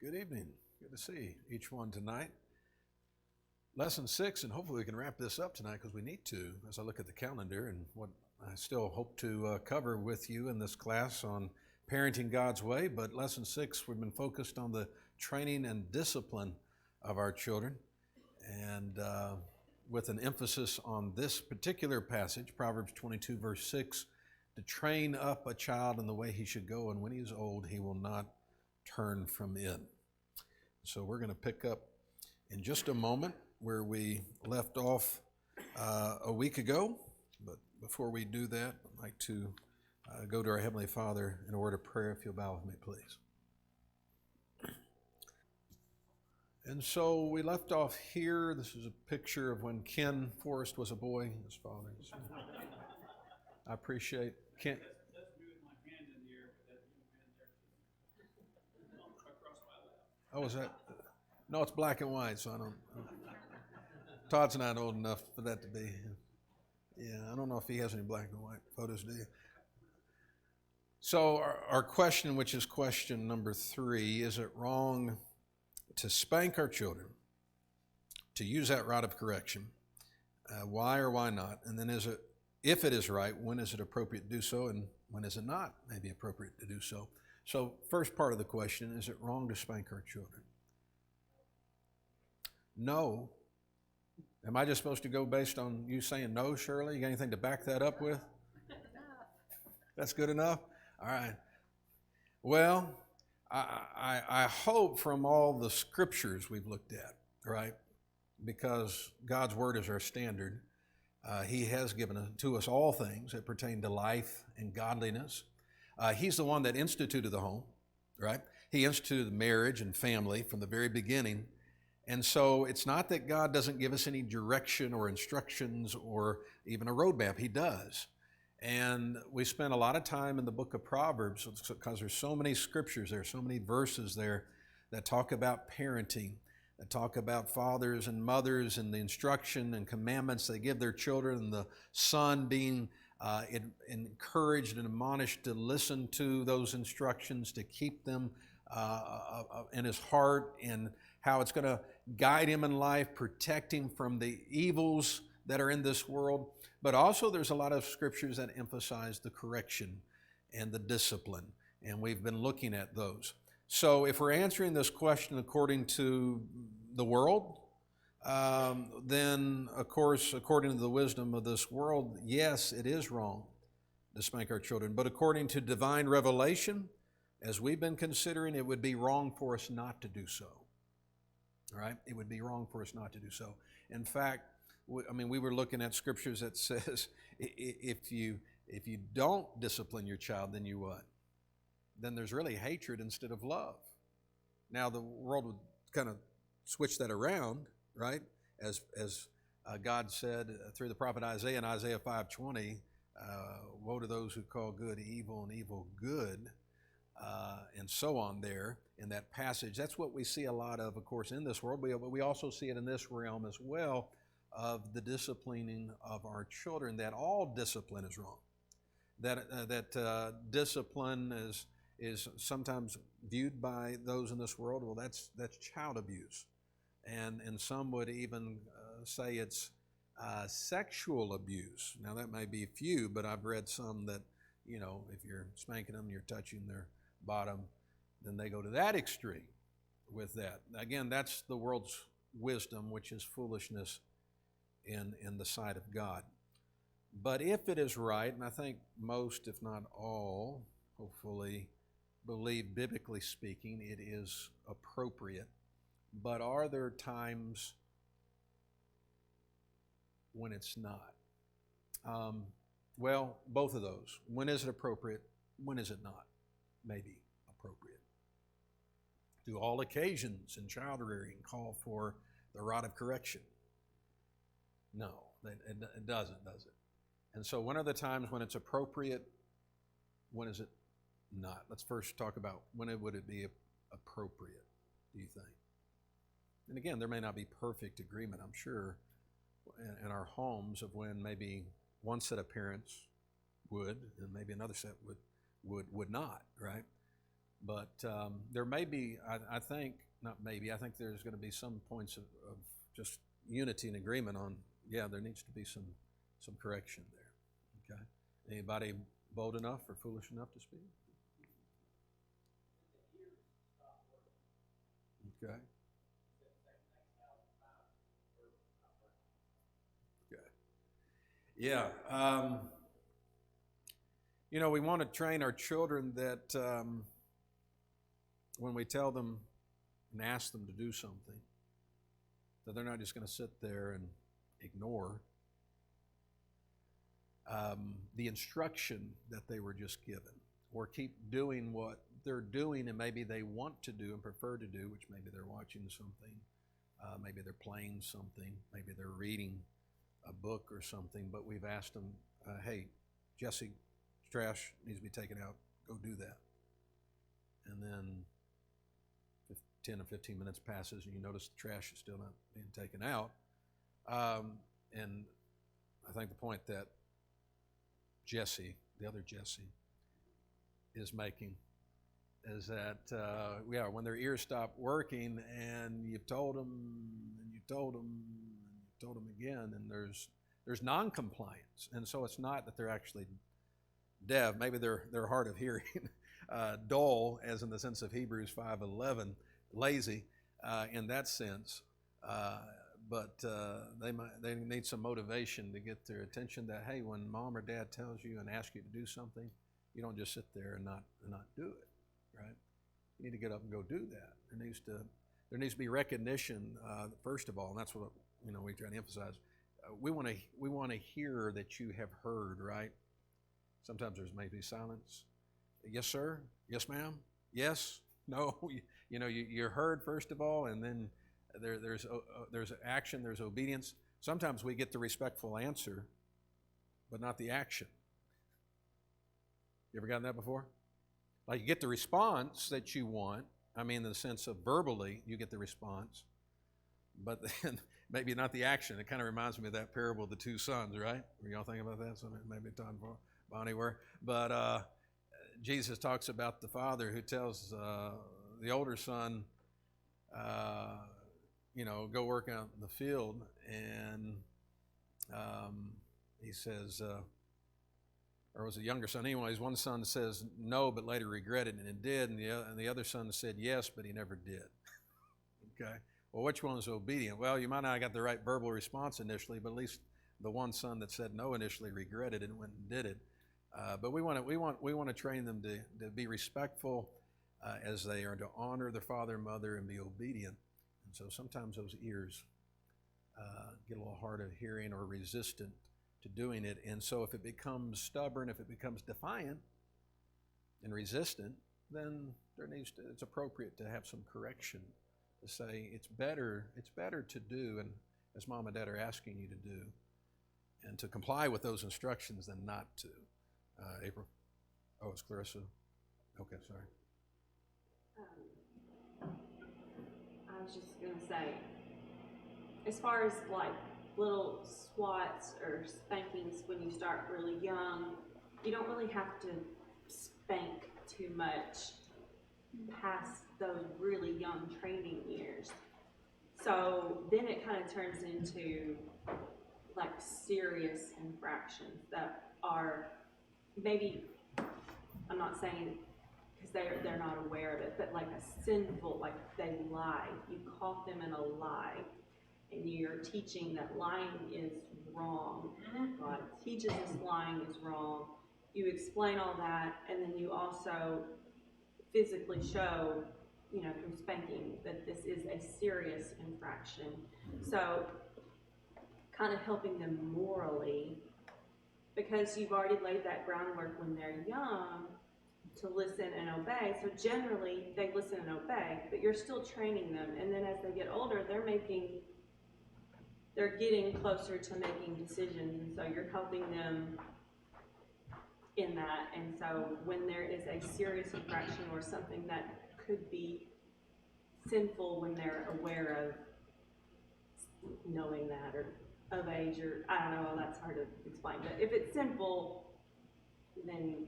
Good evening. Good to see each one tonight. Lesson 6, and hopefully we can wrap this up tonight because we need to as I look at the calendar and what I still hope to cover with you in this class on parenting God's way. But lesson 6, we've been focused on the training and discipline of our children, and with an emphasis on this particular passage, Proverbs 22, verse 6, to train up a child in the way he should go, and when he is old, he will not turn from it. So we're going to pick up in just a moment where we left off a week ago. But before we do that, I'd like to go to our Heavenly Father in a word of prayer. If you'll bow with me, please. And so we left off here. This is a picture of when Ken Forrest was a boy, his father. So I appreciate Ken. That's me with my hand in the air, but that hand there across my lap. Oh, is that? No, it's black and white, so I don't. Todd's not old enough for that to be. Yeah, I don't know if he has any black and white photos, do you? So our question, which is question number 3, is it wrong to spank our children, to use that rod of correction? Why or why not? And then if it is right, when is it appropriate to do so, and when is it not maybe appropriate to do so? So first part of the question, is it wrong to spank our children? No. Am I just supposed to go based on you saying no, Shirley? You got anything to back that up with? That's good enough? All right. Well, I hope from all the scriptures we've looked at, right, because God's word is our standard, He has given to us all things that pertain to life and godliness. He's the one that instituted the home, right? He instituted marriage and family from the very beginning. And so it's not that God doesn't give us any direction or instructions or even a roadmap. He does. And we spent a lot of time in the book of Proverbs because there's so many scriptures there, so many verses there that talk about parenting, that talk about fathers and mothers and the instruction and commandments they give their children, and the son being encouraged and admonished to listen to those instructions, to keep them in his heart, and how it's going to guide him in life, protect him from the evils that are in this world. But also there's a lot of scriptures that emphasize the correction and the discipline, and we've been looking at those. So if we're answering this question according to the world, then of course, according to the wisdom of this world, yes, it is wrong to spank our children. But according to divine revelation, as we've been considering, it would be wrong for us not to do so. All right? It would be wrong for us not to do so. In fact, we were looking at scriptures that says if you don't discipline your child, then you what? Then there's really hatred instead of love. Now the world would kind of switch that around, right? As God said through the prophet Isaiah in Isaiah 5:20, woe to those who call good evil and evil good, and so on there in that passage. That's what we see a lot of course, in this world, but we also see it in this realm as well, of the disciplining of our children, that all discipline is wrong. That discipline is sometimes viewed by those in this world, well, that's child abuse. And some would even say it's sexual abuse. Now that may be few, but I've read some that, if you're spanking them, you're touching their bottom, then they go to that extreme with that. Again, that's the world's wisdom, which is foolishness in the sight of God. But if it is right, and I think most, if not all, hopefully believe, biblically speaking, it is appropriate. But are there times when it's not? Well, both of those. When is it appropriate? When is it not? Maybe appropriate. Do all occasions in child rearing call for the rod of correction? No, it doesn't, does it? And so when are the times when it's appropriate? When is it not? Let's first talk about when would it be appropriate, do you think? And again, there may not be perfect agreement, I'm sure, in our homes of when maybe one set of parents would and maybe another set would not, right? But there may be, I think, not maybe, I think there's going to be some points of just unity and agreement on, yeah, there needs to be some correction there. Okay? Anybody bold enough or foolish enough to speak? Okay. Okay. Yeah. You know, we want to train our children that when we tell them and ask them to do something, that they're not just going to sit there and ignore the instruction that they were just given, or keep doing what they're doing and maybe they want to do and prefer to do, which maybe they're watching something, maybe they're playing something, maybe they're reading a book or something, but we've asked them, hey, Jesse, trash needs to be taken out, go do that. And then 10 or 15 minutes passes and you notice the trash is still not being taken out. And I think the point that Jesse, the other Jesse, is making is that, when their ears stop working and you've told them and you've told them and you've told them again, and there's non-compliance. And so it's not that they're actually deaf. Maybe they're hard of hearing, dull, as in the sense of Hebrews 5:11, lazy in that sense. But they need some motivation to get their attention that, hey, when mom or dad tells you and asks you to do something, you don't just sit there and not do it, right? You need to get up and go do that. There needs to be recognition, first of all, and that's what we try to emphasize. We want to hear that you have heard, right? Sometimes there's maybe silence. Yes, sir. Yes, ma'am. Yes. No. You heard first of all, and then there's action. There's obedience. Sometimes we get the respectful answer, but not the action. You ever gotten that before? Like you get the response that you want. I mean, in the sense of verbally, you get the response, but then maybe not the action. It kind of reminds me of that parable of the two sons, right? Were y'all thinking about that? So maybe Tom, Bonnie were. But Jesus talks about the father who tells the older son, go work out in the field, and he says, or was it younger son? Anyways, one son says no, but later regretted, and it did, and the other son said yes, but he never did. Okay. Well, which one was obedient? Well, you might not have got the right verbal response initially, but at least the one son that said no initially regretted it and went and did it. But we want to train them to be respectful as they are to honor their father and mother and be obedient. And so sometimes those ears get a little hard of hearing or resistant to doing it. And so if it becomes stubborn, if it becomes defiant and resistant, then it's appropriate to have some correction, to say it's better to do, and as mom and dad are asking you to do, and to comply with those instructions than not to. April? Oh, it's Clarissa. Okay, sorry. I was just going to say, as far as like little swats or spankings when you start really young, you don't really have to spank too much past those really young training years. So then it kind of turns into like serious infractions that are maybe, I'm not saying because they're not aware of it, but like a sinful, like they lie. You caught them in a lie, and you're teaching that lying is wrong. God teaches us lying is wrong. You explain all that, and then you also physically show, through spanking, that this is a serious infraction. So kind of helping them morally, because you've already laid that groundwork when they're young to listen and obey. So generally they listen and obey, but you're still training them. And then as they get older, they're getting closer to making decisions, and so you're helping them in that. And so when there is a serious infraction or something that could be sinful when they're aware of knowing that, or of age, or I don't know, that's hard to explain. But if it's sinful, then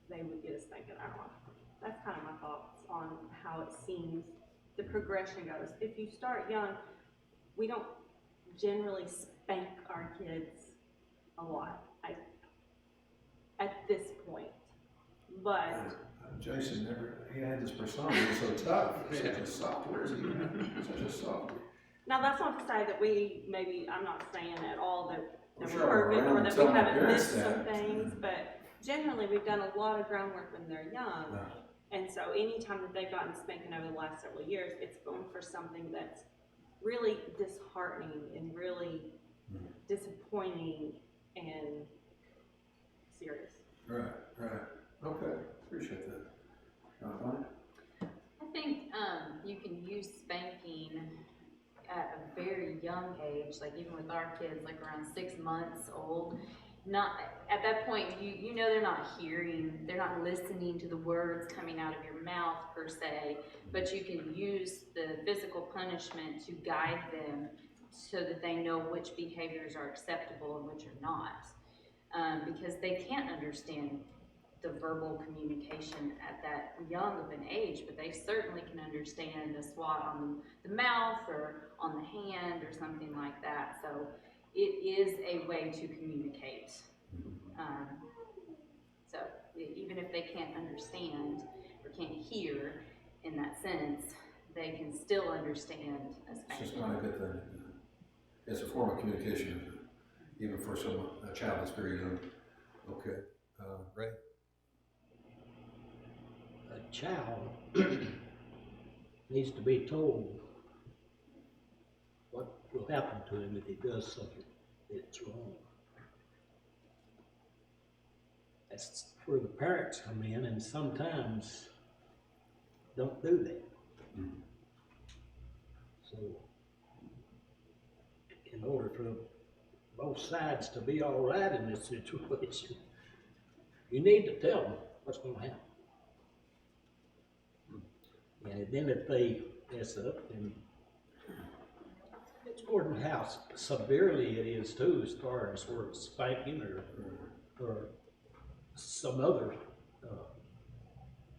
they would get a spanking. I don't know. That's kind of my thoughts on how it seems the progression goes. If you start young, we don't generally spank our kids a lot at this point. But Jason he had this persona, he was so tough, such a soft, where is he at? Such a soft. now that's not to say that I'm not saying at all that we're Sure, perfect or that we tell my haven't parents missed some that. things, but generally we've done a lot of groundwork when they're young. No. And so anytime that they've gotten spanking over the last several years, it's going for something that's really disheartening and really disappointing and serious. Right. Okay, appreciate that. Fine. I think you can use spanking at a very young age, like even with our kids, like around 6 months old. Not at that point, you know they're not hearing, they're not listening to the words coming out of your mouth per se, but you can use the physical punishment to guide them so that they know which behaviors are acceptable and which are not, because they can't understand the verbal communication at that young of an age, but they certainly can understand a swat on the mouth or on the hand or something like that. So it is a way to communicate. So even if they can't understand or can't hear in that sense, they can still understand a It's spanking. just not a good thing. It's a form of communication, even for a child that's very young. Okay, Ray? A child needs to be told what will happen to him if he does something that's wrong. That's where the parents come in and sometimes don't do that. Mm-hmm. So, in order for both sides to be all right in this situation, you need to tell them what's going to happen. And then if they mess up, then it's according to how severely it is too, as far as where it's spanking or some other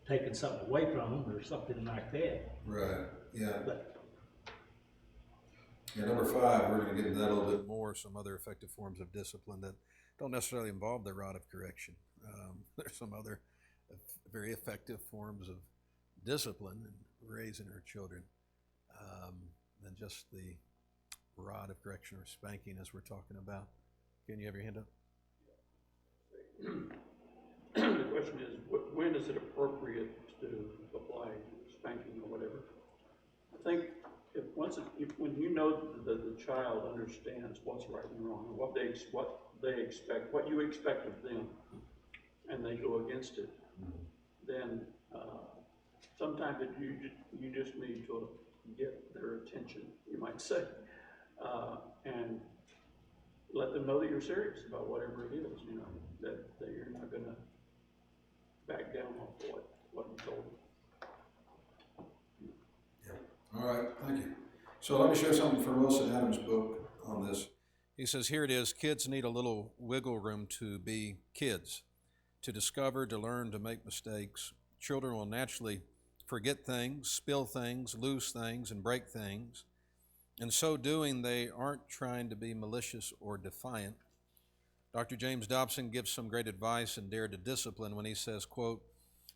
taking something away from them or something like that. Right, yeah. But Number 5, we're going to get into that a little bit more, some other effective forms of discipline that don't necessarily involve the rod of correction. There's some other very effective forms of discipline in raising our children than just the rod of correction or spanking as we're talking about. Can you have your hand up? The question is, when is it appropriate to apply spanking or whatever? I think when you know that the child understands what's right and wrong, and what they expect, what you expect of them, and they go against it, then sometimes you just need to get their attention, you might say, and let them know that you're serious about whatever it is, that you're not going to back down off what you told them. Yeah. All right, thank you. So let me share something from Wilson Adams' book on this. He says, here it is, kids need a little wiggle room to be kids, to discover, to learn, to make mistakes. Children will naturally forget things, spill things, lose things, and break things. In so doing, they aren't trying to be malicious or defiant. Dr. James Dobson gives some great advice in Dare to Discipline when he says, quote,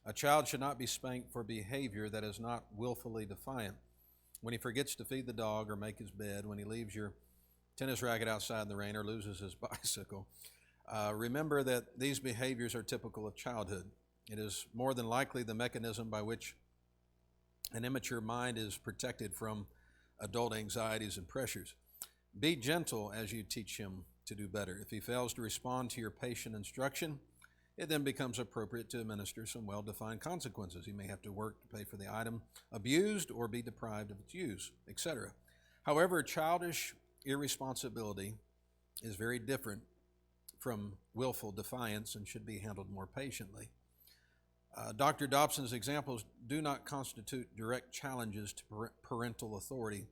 a child should not be spanked for behavior that is not willfully defiant. When he forgets to feed the dog or make his bed, when he leaves your tennis racket outside in the rain or loses his bicycle, remember that these behaviors are typical of childhood. It is more than likely the mechanism by which an immature mind is protected from adult anxieties and pressures. Be gentle as you teach him to do better. If he fails to respond to your patient instruction, it then becomes appropriate to administer some well-defined consequences. He may have to work to pay for the item abused or be deprived of its use, etc. However, childish irresponsibility is very different from willful defiance and should be handled more patiently. Dr. Dobson's examples do not constitute direct challenges to parental authority.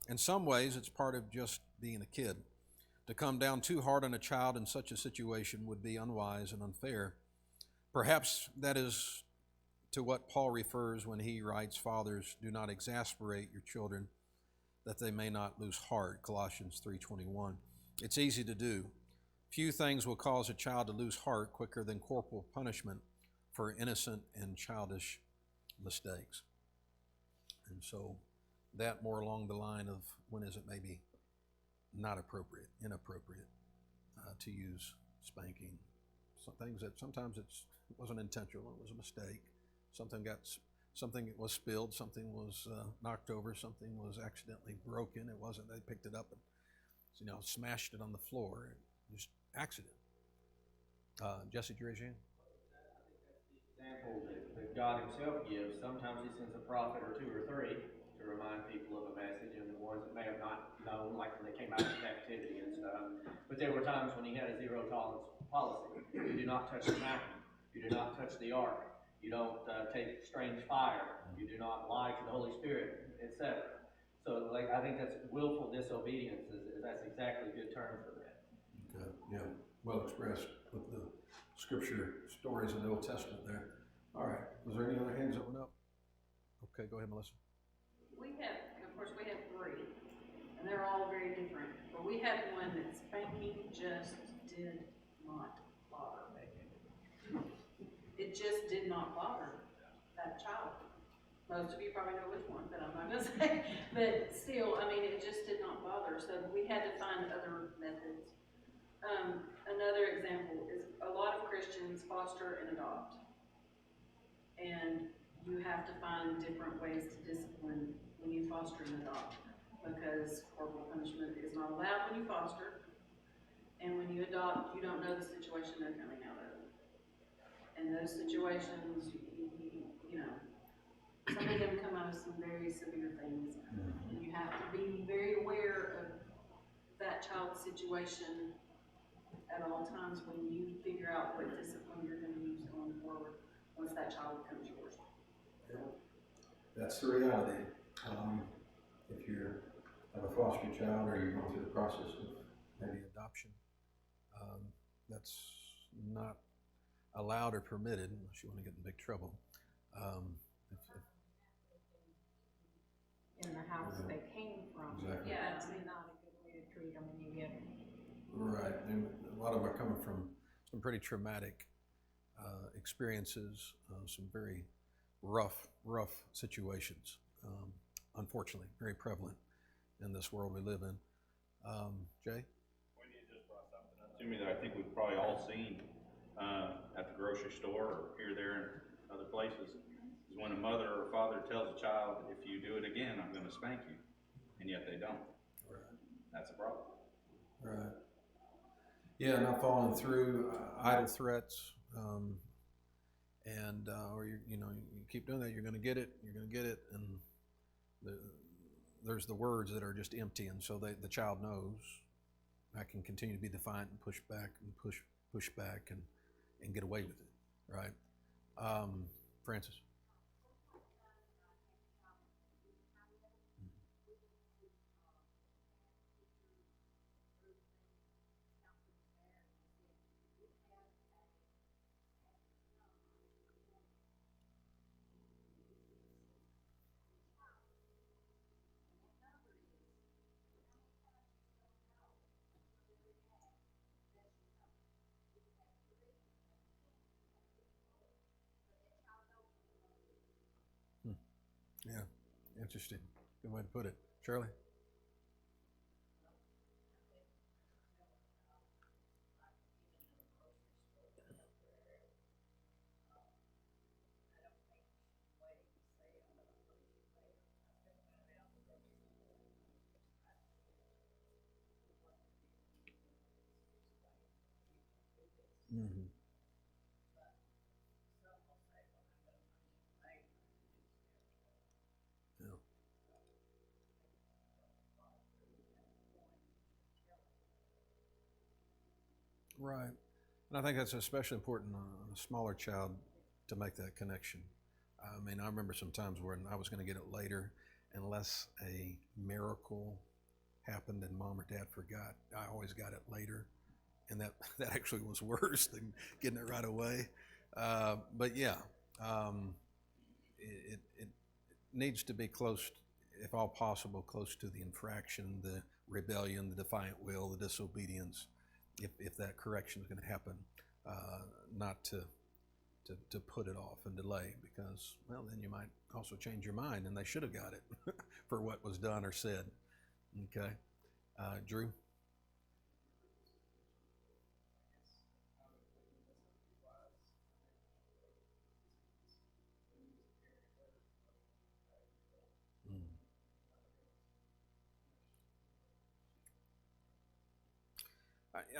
In some ways, it's part of just being a kid. To come down too hard on a child in such a situation would be unwise and unfair. Perhaps that is to what Paul refers when he writes, "Fathers, do not exasperate your children, that they may not lose heart," Colossians 3:21. It's easy to do. Few things will cause a child to lose heart quicker than corporal punishment for innocent and childish mistakes. And so that more along the line of when is it maybe not appropriate, inappropriate to use spanking. Some things that sometimes it wasn't intentional, it was a mistake. Something was spilled, something was knocked over, something was accidentally broken. It wasn't, they picked it up and smashed it on the floor. Just accident. Jesse, did you raise your hand? Example that God himself gives. Sometimes he sends a prophet or two or three to remind people of a message, and the ones that may have not known, like when they came out of captivity and stuff. But there were times when he had a zero tolerance policy. You do not touch the mountain. You do not touch the ark. You don't take strange fire. You do not lie to the Holy Spirit, etc. So, I think that's willful disobedience. That's exactly a good term for that. Okay. Yeah, well expressed with the scripture stories in the Old Testament there. All right, was there any other hands that went up? Okay, go ahead, Melissa. We have, of course, we have three, and they're all very different. But we had one that spanking just did not bother. It just did not bother that child. Most of you probably know which one, but I'm not gonna say. But still, I mean, it just did not bother. So we had to find other methods. Another example is a lot of Christians foster and adopt. And you have to find different ways to discipline when you foster and adopt, because corporal punishment is not allowed when you foster. And when you adopt, you don't know the situation they're coming out of. And those situations, you know, some of them come out of some very severe things. And you have to be very aware of that child's situation at all times when you figure out what discipline you're going to use going forward once that child becomes yours. Yeah. That's the reality. If you have a foster child or you're going through the process of maybe adoption, that's not allowed or permitted unless you want to get in big trouble. In the house they came from. Exactly. Yeah, that's not a good way to treat them when you get them. Right, and a lot of them are coming from some pretty traumatic experiences, some very rough situations. Unfortunately, very prevalent in this world we live in. Jay? Well, you just brought something up to me that I think we've probably all seen at the grocery store or here, there, and other places, is when a mother or a father tells a child, if you do it again, I'm going to spank you, and yet they don't. Right. That's a problem. Right. Yeah, not following through, idle threats, and or you keep doing that, you're going to get it, and there's the words that are just empty, and so the child knows I can continue to be defiant and push back and get away with it, right? Francis. Yeah, interesting. Good way to put it. Shirley? Mm-hmm. Yeah. Right. And I think that's especially important on a smaller child to make that connection. I mean, I remember some times when I was going to get it later, unless a miracle happened and mom or dad forgot, I always got it later. And that actually was worse than getting it right away. But yeah, it needs to be close, if all possible, close to the infraction, the rebellion, the defiant will, the disobedience, if that correction is going to happen, not to put it off and delay, because, well, then you might also change your mind and they should have got it for what was done or said. Okay. Drew?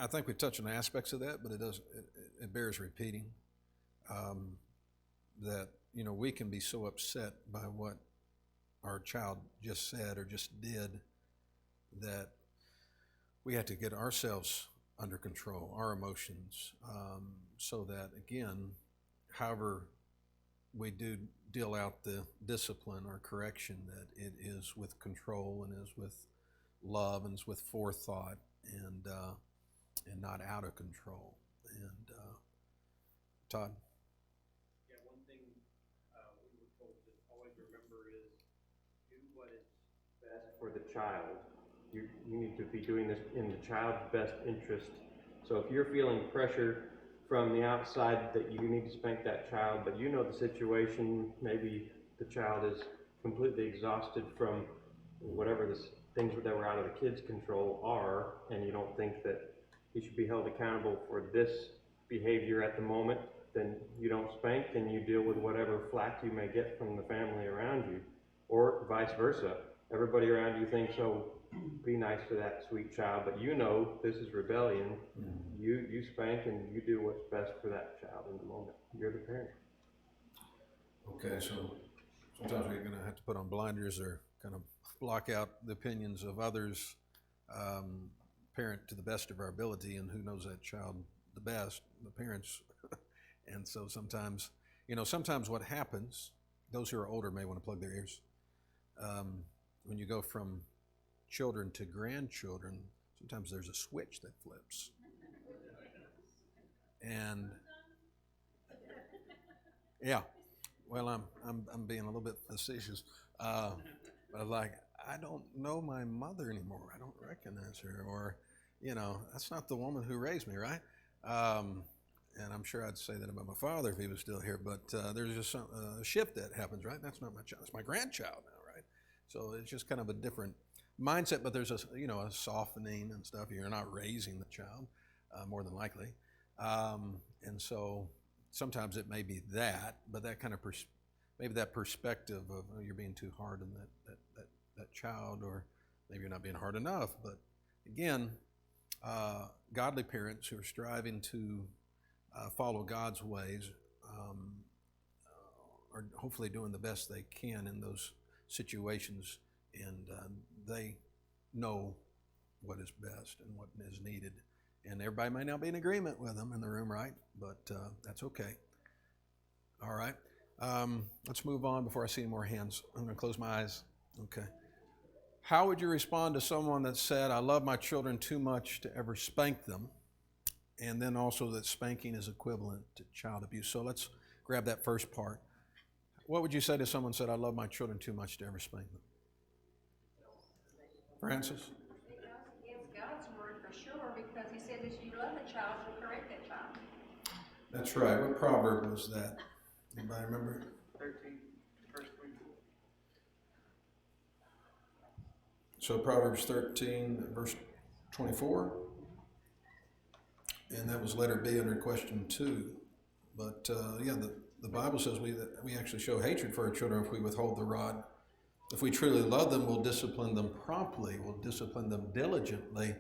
I think we touched on aspects of that, but it bears repeating. That, you know, we can be so upset by what our child just said or just did that we have to get ourselves under control, our emotions, so that, again, however we do deal out the discipline or correction, that it is with control and is with love and is with forethought and not out of control. And Todd? Yeah, one thing we were told to always remember is do what is best for the child. You need to be doing this in the child's best interest. So if you're feeling pressure from the outside that you need to spank that child, but you know the situation, maybe the child is completely exhausted from whatever the things that were out of the kid's control are, and you don't think that he should be held accountable for this behavior at the moment, then you don't spank and you deal with whatever flack you may get from the family around you, or vice versa. Everybody around you thinks, oh, be nice to that sweet child, but you know this is rebellion. You spank and you do what's best for that child in the moment. You're the parent. Okay, so sometimes we're going to have to put on blinders or kind of block out the opinions of others, parent to the best of our ability, and who knows that child the best? The parents. And so sometimes, you know, sometimes what happens, those who are older may want to plug their ears. When you go from children to grandchildren, sometimes there's a switch that flips. And yeah, well, I'm being a little bit facetious, but like, I don't know my mother anymore. I don't recognize her, or, you know, that's not the woman who raised me, right? And I'm sure I'd say that about my father if he was still here, but there's just a shift that happens, right? That's not my child, it's my grandchild now, right? So it's just kind of a different mindset, but there's a softening and stuff. You're not raising the child, more than likely. And so sometimes it may be that, but that kind of maybe that perspective of, oh, you're being too hard on that child, or maybe you're not being hard enough. But again, godly parents who are striving to follow God's ways are hopefully doing the best they can in those situations, and they know what is best and what is needed. And everybody may not be in agreement with them in the room, right? But that's okay. All right. Let's move on before I see any more hands. I'm going to close my eyes. Okay. How would you respond to someone that said, I love my children too much to ever spank them, and then also that spanking is equivalent to child abuse? So let's grab that first part. What would you say to someone who said, I love my children too much to ever spank them? Francis? It goes against God's word for sure, because he said that you love a child, you'll correct that child. That's right. What proverb was that? Anybody remember? 13, verse 24. So Proverbs 13, verse 24. And that was letter B under question 2. But yeah, the Bible says we actually show hatred for our children if we withhold the rod. If we truly love them, we'll discipline them promptly. We'll discipline them diligently.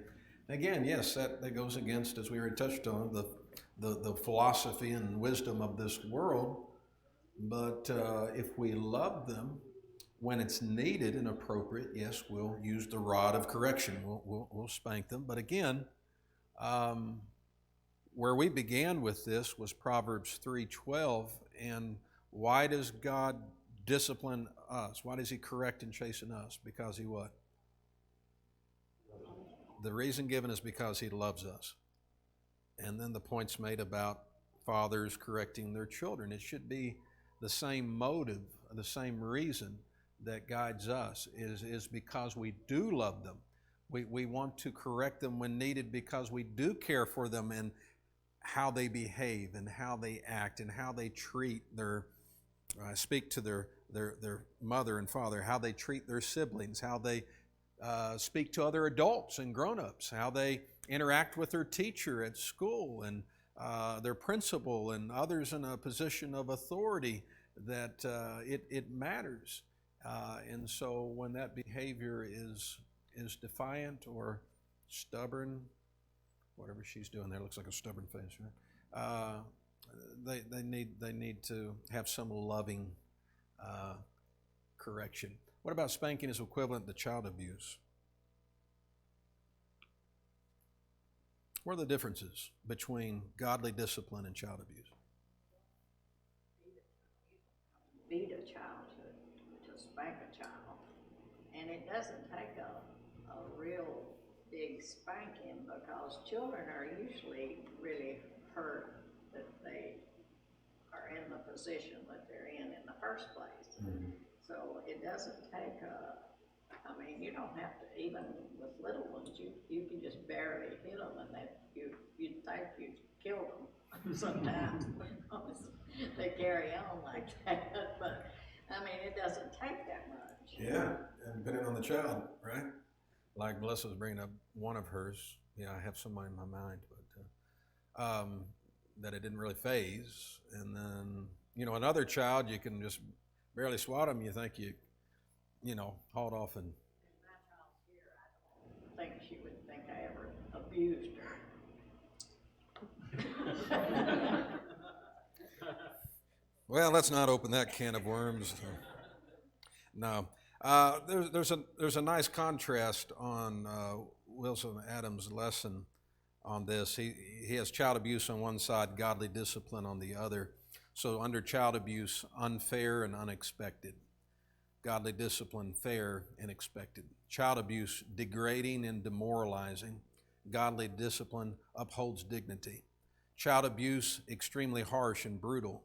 Again, yes, that goes against, as we already touched on, the philosophy and wisdom of this world. But if we love them, when it's needed and appropriate, yes, we'll use the rod of correction. We'll spank them. But again, where we began with this was Proverbs 3:12. And why does God discipline us? Why does he correct and chasten us? Because he what? The reason given is because he loves us. And then the points made about fathers correcting their children. It should be the same motive the same reason that guides us is because we do love them. We want to correct them when needed because we do care for them and how they behave and how they act and how they treat their, speak to their mother and father, how they treat their siblings, how they speak to other adults and grown-ups, how they interact with their teacher at school and their principal and others in a position of authority, that it matters. And so when that behavior is defiant or stubborn, whatever she's doing there looks like a stubborn face, right? They need to have some loving correction. What about spanking is equivalent to child abuse? What are the differences between godly discipline and child abuse? Beat a child to spank a child, and it doesn't take a real big spanking because children are usually really hurt that they are in the position that they're in the first place. Mm-hmm. So it doesn't take I mean, you don't have to, even with little ones, you can just barely hit them and that you'd think you'd kill them sometimes because they carry on like that. But I mean, it doesn't take that much. Yeah, and depending on the child, right? Like Melissa was bringing up one of hers. Yeah, I have somebody in my mind, but that it didn't really phase. And then, another child, you can just barely swat them. You think hauled off and. My child's here, I don't think she would think I ever abused her. Well, let's not open that can of worms. No. There's a nice contrast on Wilson Adams' lesson on this. He has child abuse on one side, godly discipline on the other. So under child abuse, unfair and unexpected. Godly discipline, fair and expected. Child abuse, degrading and demoralizing. Godly discipline upholds dignity. Child abuse, extremely harsh and brutal.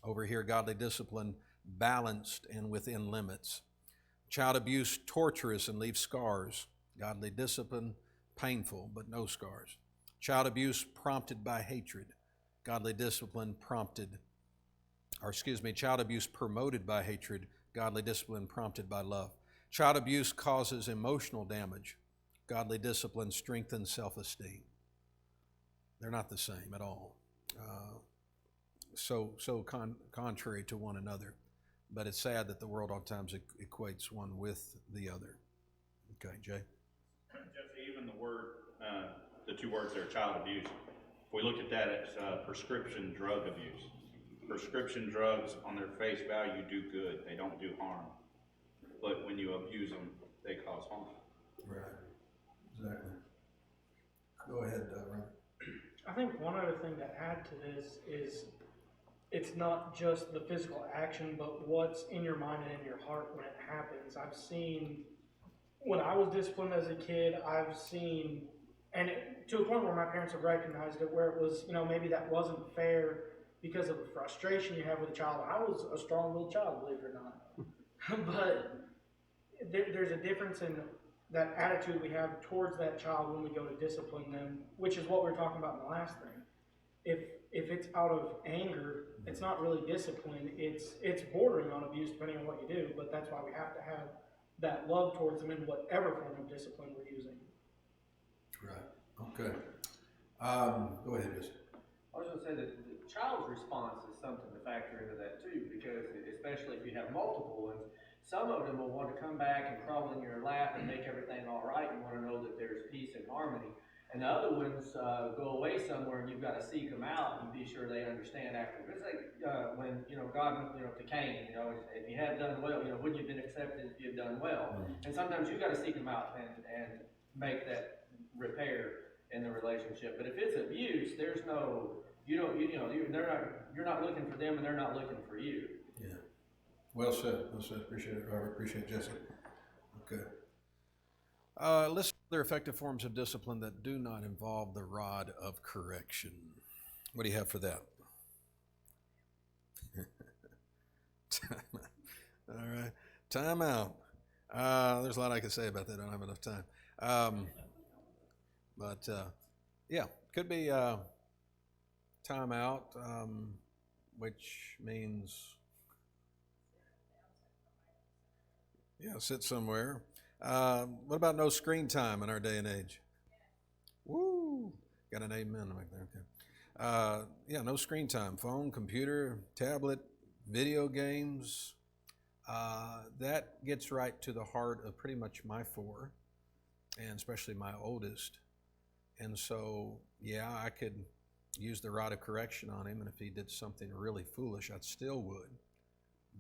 Over here, godly discipline, balanced and within limits. Child abuse, torturous and leaves scars. Godly discipline, painful but no scars. Child abuse, prompted by hatred. Godly discipline, child abuse promoted by hatred. Godly discipline prompted by love. Child abuse causes emotional damage. Godly discipline strengthens self-esteem. They're not the same at all. Contrary to one another. But it's sad that the world oftentimes equates one with the other. Okay, Jay? Jesse, even the two words there, child abuse, if we look at that, it's prescription drug abuse. Prescription drugs on their face value do good, they don't do harm. But when you abuse them, they cause harm. Right, exactly. Go ahead, Ron. I think one other thing to add to this is it's not just the physical action, but what's in your mind and in your heart when it happens. I've seen, when I was disciplined as a kid, to a point where my parents have recognized it, where it was, maybe that wasn't fair because of the frustration you have with a child. I was a strong-willed child, believe it or not. But there's a difference in that attitude we have towards that child when we go to discipline them, which is what we were talking about in the last thing. If it's out of anger, it's not really discipline. It's bordering on abuse depending on what you do, but that's why we have to have that love towards them in whatever form of discipline we're using. Right. Okay. Go ahead, Jesse. I was going to say that the child's response is something to factor into that too, because especially if you have multiple ones, some of them will want to come back and crawl in your lap and make everything all right and want to know that there's peace and harmony. And the other ones go away somewhere and you've got to seek them out and be sure they understand after. It's like when, God, to Cain, if you had done well, wouldn't you have been accepted if you had done well? And sometimes you've got to seek them out and make that repair in the relationship. But if it's abuse, there's no, you're not looking for them and they're not looking for you. Yeah. Well said. Appreciate it, Robert. Appreciate it, Jesse. Okay. List other effective forms of discipline that do not involve the rod of correction. What do you have for that? All right. Time out. There's a lot I could say about that. I don't have enough time. But yeah, could be time out, which means, yeah, sit somewhere. What about no screen time in our day and age? Woo! Got an amen back there. Okay. Yeah, no screen time. Phone, computer, tablet, video games. That gets right to the heart of pretty much my four, and especially my oldest. And so, yeah, I could use the rod of correction on him, and if he did something really foolish, I still would.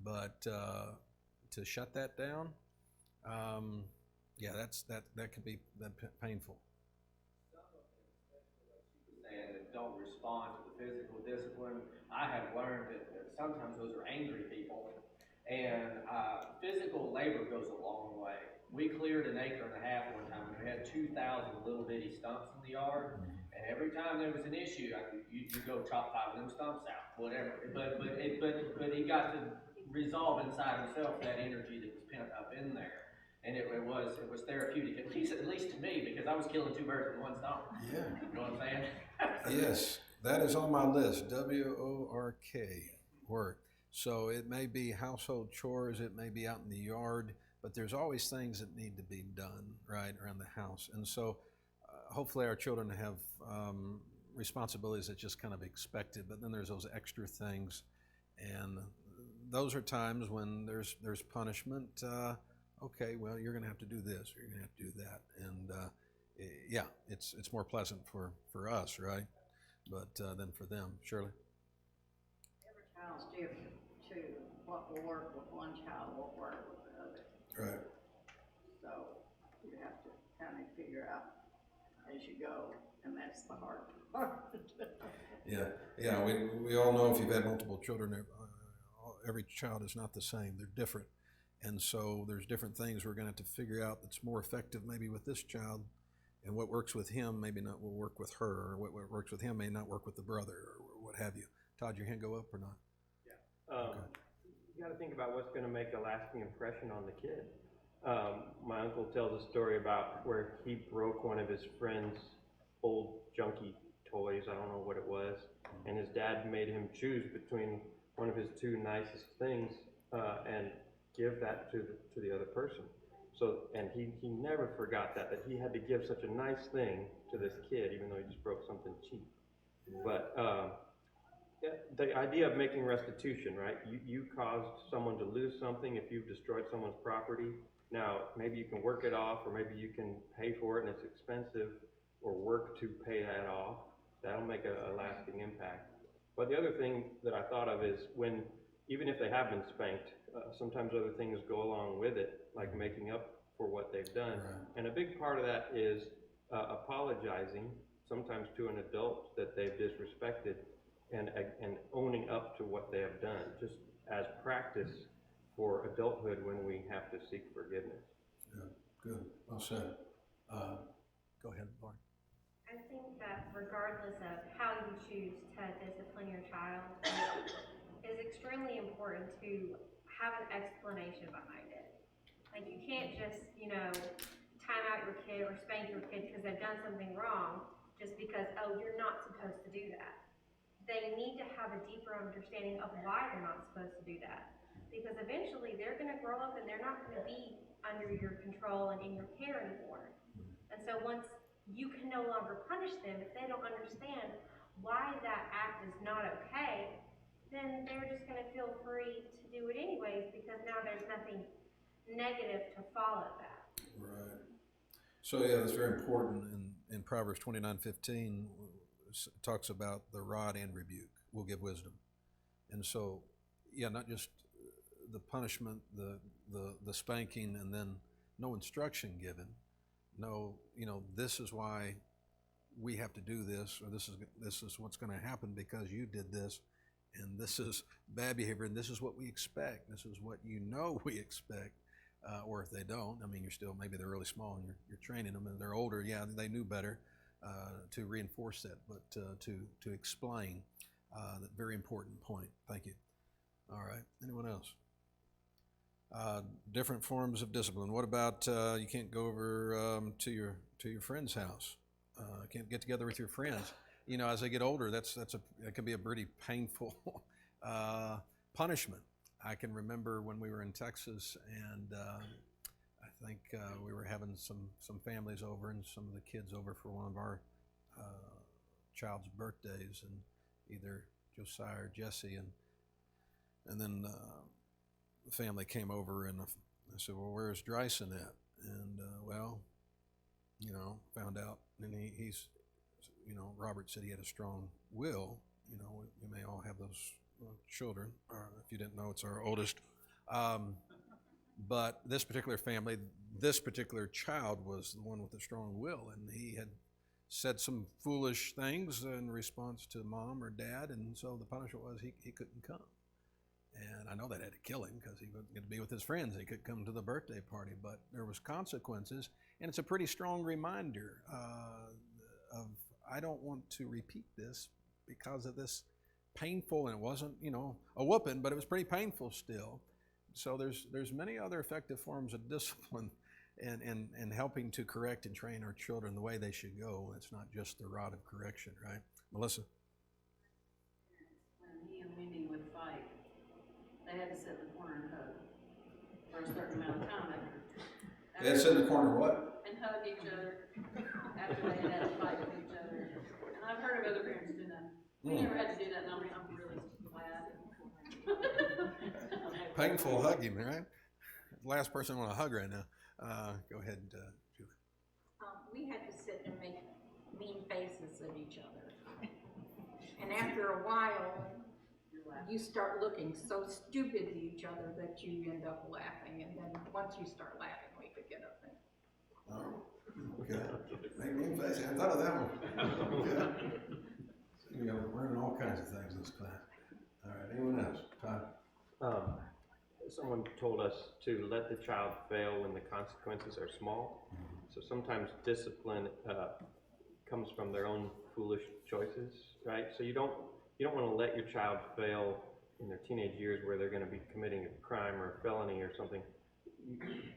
But to shut that down, yeah, that could be painful. And that don't respond to the physical discipline. I have learned that sometimes those are angry people, and physical labor goes a long way. We cleared an acre and a half one time, and we had 2,000 little bitty stumps in the yard, and every time there was an issue, you go chop 5 of them stumps out, whatever. But he got to resolve inside himself that energy that was pent up in there. And it was therapeutic, at least to me, because I was killing 2 birds with 1 stone. Yeah. You know what I'm saying? Yes, that is on my list. WORK, work. So it may be household chores, it may be out in the yard, but there's always things that need to be done right around the house. And so hopefully our children have responsibilities that just kind of expected, but then there's those extra things, and those are times when there's punishment. Okay, well, you're going to have to do this, or you're going to have to do that, and yeah, it's more pleasant for us, right? But than for them. Shirley? Every child's different too. What will work with one child won't work with the other. Right. So you have to kind of figure out as you go, and that's the hard part. Yeah. We all know if you've had multiple children, every child is not the same. They're different. And so there's different things we're going to have to figure out that's more effective maybe with this child, and what works with him maybe not will work with her, or what works with him may not work with the brother, or what have you. Todd, your hand go up or not? Yeah. Okay. You got to think about what's going to make a lasting impression on the kid. My uncle tells a story about where he broke one of his friend's old junky toys. I don't know what it was. And his dad made him choose between one of his 2 nicest things and give that to the other person. So, and he never forgot that he had to give such a nice thing to this kid, even though he just broke something cheap. But the idea of making restitution, right? You caused someone to lose something if you've destroyed someone's property. Now, maybe you can work it off, or maybe you can pay for it and it's expensive, or work to pay that off. That'll make a lasting impact. But the other thing that I thought of is even if they have been spanked, sometimes other things go along with it, like making up for what they've done. Right. And a big part of that is apologizing, sometimes to an adult that they've disrespected, and owning up to what they have done, just as practice for adulthood when we have to seek forgiveness. Yeah, good. Well said. Go ahead, Lauren. I think that regardless of how you choose to discipline your child, it is extremely important to have an explanation behind it. Like, you can't just, time out your kid or spank your kid because they've done something wrong just because, oh, you're not supposed to do that. They need to have a deeper understanding of why they're not supposed to do that. Because eventually they're going to grow up and they're not going to be under your control and in your care anymore. And so once you can no longer punish them, if they don't understand why that act is not okay, then they're just going to feel free to do it anyways, because now there's nothing negative to follow that. Right. So yeah, that's very important. In Proverbs 29:15, talks about the rod and rebuke will give wisdom. And so, yeah, not just the punishment, the spanking, and then no instruction given. No, this is why we have to do this, or this is what's going to happen because you did this, and this is bad behavior, and this is what we expect. This is what we expect. Or if they don't, maybe they're really small and you're training them, and they're older, yeah, they knew better to reinforce that, but to explain that very important point. Thank you. All right, anyone else? Different forms of discipline. What about you can't go over to your friend's house? Can't get together with your friends. You know, as they get older, that can be a pretty painful punishment. I can remember when we were in Texas, and I think we were having some families over and some of the kids over for one of our child's birthdays, and either Josiah or Jesse, and then the family came over, and I said, well, where's Dryson at? And well, you know, found out, and he's, you know, Robert said he had a strong will. You know, we may all have those children, or if you didn't know, it's our oldest. But this particular family, this particular child was the one with the strong will, and he had said some foolish things in response to mom or dad, and so the punishment was he couldn't come. And I know that had to kill him because he wasn't going to be with his friends. He could come to the birthday party, but there was consequences, and it's a pretty strong reminder of I don't want to repeat this because of this painful, and it wasn't, you know, a whooping, but it was pretty painful still. So there's many other effective forms of discipline and helping to correct and train our children the way they should go. It's not just the rod of correction, right? Melissa? When he and Wendy would fight, they had to sit in the corner and hug for a certain amount of time They had to sit in the corner what? and hug each other after they had a fight with each other. And I've heard of other parents do that. We never had to do that, and I'm really glad. Painful hugging, right? Last person I want to hug right now. Go ahead, Julie. We had to sit and make mean faces at each other. And after a while, you start looking so stupid at each other that you end up laughing. And then once you start laughing, we could get up and... Oh, okay. Make mean faces. I thought of that one. Okay. You know, we're learning all kinds of things in this class. All right, anyone else? Todd? Someone told us to let the child fail when the consequences are small. So sometimes discipline comes from their own foolish choices, right? So you don't want to let your child fail in their teenage years where they're going to be committing a crime or a felony or something.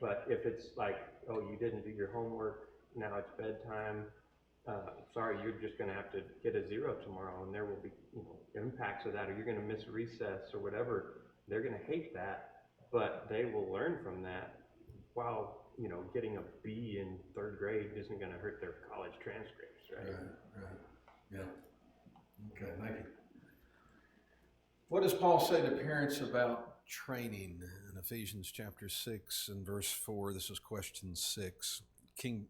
But if it's like, oh, you didn't do your homework, now it's bedtime, sorry, you're just going to have to get a 0 tomorrow, and there will be, you know, impacts of that, or you're going to miss recess or whatever. They're going to hate that, but they will learn from that. While, you know, getting a B in 3rd grade isn't going to hurt their college transcripts, right? Right. Yeah. Okay, thank you. What does Paul say to parents about training in Ephesians chapter 6 and verse 4? This is question 6.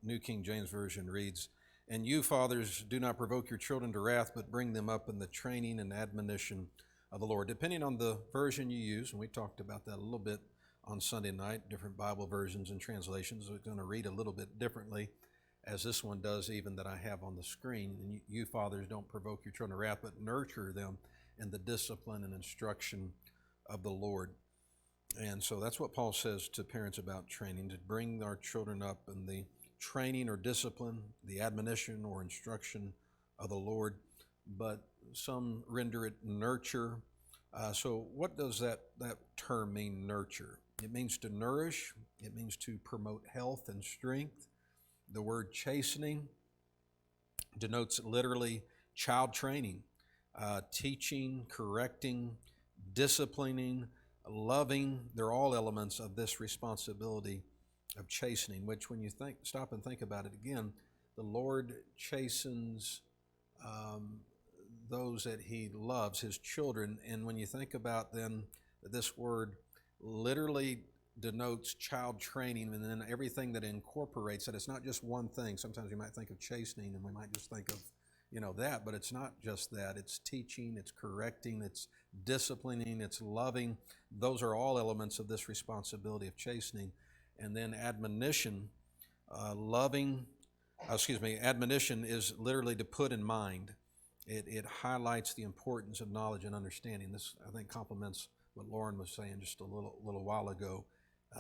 New King James Version reads, "And you, fathers, do not provoke your children to wrath, but bring them up in the training and admonition of the Lord." Depending on the version you use, and we talked about that a little bit on Sunday night, different Bible versions and translations are going to read a little bit differently, as this one does even that I have on the screen. And you fathers, don't provoke your children to wrath, but nurture them in the discipline and instruction of the Lord. And so that's what Paul says to parents about training, to bring our children up in the training or discipline, the admonition or instruction of the Lord. But some render it nurture. So what does that term mean, nurture? It means to nourish. It means to promote health and strength. The word chastening denotes literally child training, teaching, correcting, disciplining, loving. They're all elements of this responsibility of chastening, which when you stop and think about it again, the Lord chastens those that he loves, his children. And when you think about then this word literally denotes child training, and then everything that incorporates it. It's not just one thing. Sometimes you might think of chastening and we might just think of, you know, that, but it's not just that. It's teaching, it's correcting, it's disciplining, it's loving. Those are all elements of this responsibility of chastening. And then admonition, admonition is literally to put in mind. It highlights the importance of knowledge and understanding. This, I think, complements what Lauren was saying just a little while ago,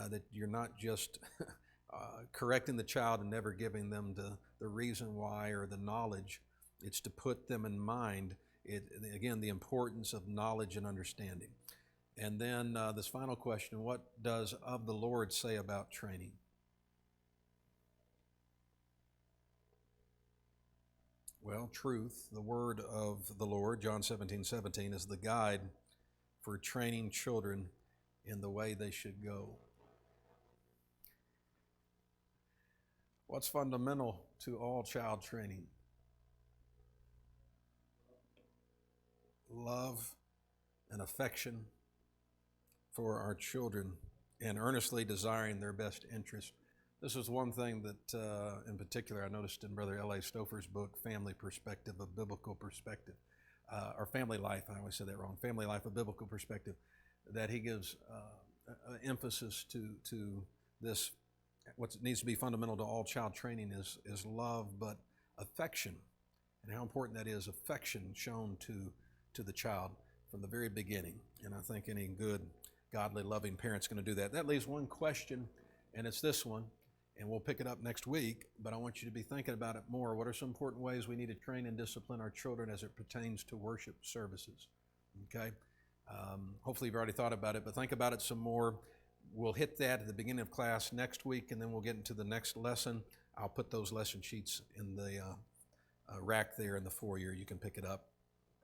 that you're not just correcting the child and never giving them the reason why or the knowledge. It's to put them in mind, again, the importance of knowledge and understanding. And then this final question, what does of the Lord say about training? Well, truth, the word of the Lord, John 17:17, is the guide for training children in the way they should go. What's fundamental to all child training? Love and affection for our children and earnestly desiring their best interest. This is one thing that, in particular, I noticed in Brother L.A. Stouffer's book, Family Perspective, a Biblical Perspective, or Family Life, I always said that wrong, Family Life, a Biblical Perspective, that he gives emphasis to this. What needs to be fundamental to all child training is love, but affection, and how important that is, affection shown to the child from the very beginning. And I think any good, godly, loving parent's going to do that. That leaves one question, and it's this one, and we'll pick it up next week, but I want you to be thinking about it more. What are some important ways we need to train and discipline our children as it pertains to worship services? Okay? Hopefully you've already thought about it, but think about it some more. We'll hit that at the beginning of class next week, and then we'll get into the next lesson. I'll put those lesson sheets in the rack there in the foyer. You can pick it up.